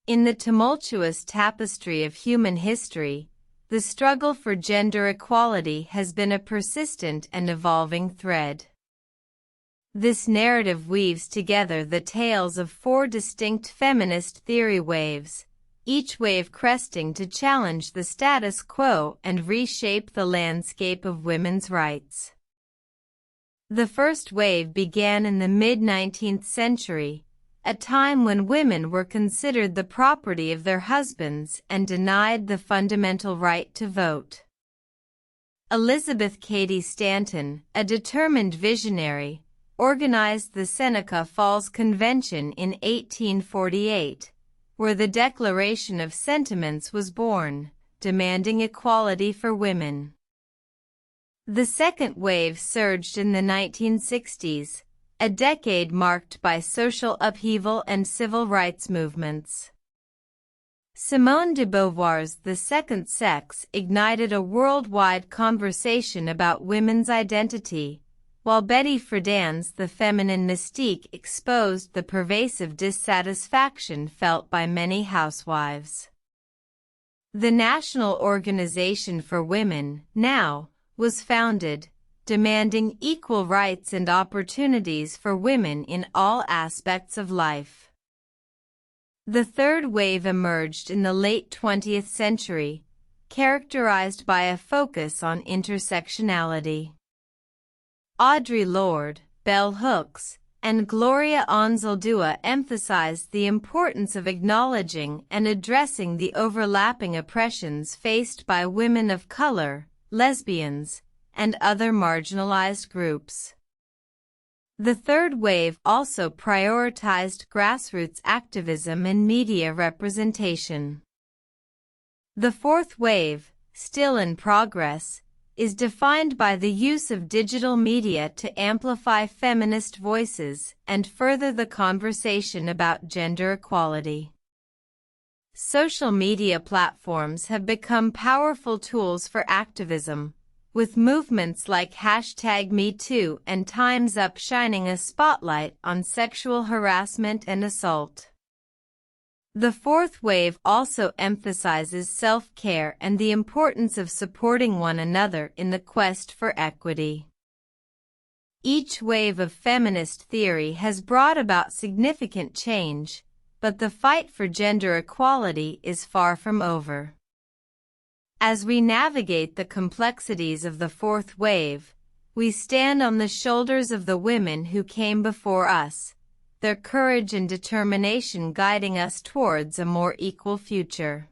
In the tumultuous tapestry of human history, the struggle for gender equality has been a persistent and evolving thread. This narrative weaves together the tales of four distinct feminist theory waves, each wave cresting to challenge the status quo and reshape the landscape of women's rights. The first wave began in the mid-19th century, a time when women were considered the property of their husbands and denied the fundamental right to vote. Elizabeth Cady Stanton, a determined visionary, organized the Seneca Falls Convention in 1848, where the Declaration of Sentiments was born, demanding equality for women. The second wave surged in the 1960s, a decade marked by social upheaval and civil rights movements. Simone de Beauvoir's The Second Sex ignited a worldwide conversation about women's identity, while Betty Friedan's The Feminine Mystique exposed the pervasive dissatisfaction felt by many housewives. The National Organization for Women, NOW, was founded, demanding equal rights and opportunities for women in all aspects of life. The third wave emerged in the late 20th century, characterized by a focus on intersectionality. Audre Lorde, Bell Hooks, and Gloria Anzaldúa emphasized the importance of acknowledging and addressing the overlapping oppressions faced by women of color, lesbians, and other marginalized groups. The third wave also prioritized grassroots activism and media representation. The fourth wave, still in progress, is defined by the use of digital media to amplify feminist voices and further the conversation about gender equality. Social media platforms have become powerful tools for activism, with movements like #MeToo and Time's Up shining a spotlight on sexual harassment and assault. The fourth wave also emphasizes self-care and the importance of supporting one another in the quest for equity. Each wave of feminist theory has brought about significant change, but the fight for gender equality is far from over. As we navigate the complexities of the fourth wave, we stand on the shoulders of the women who came before us, their courage and determination guiding us towards a more equal future.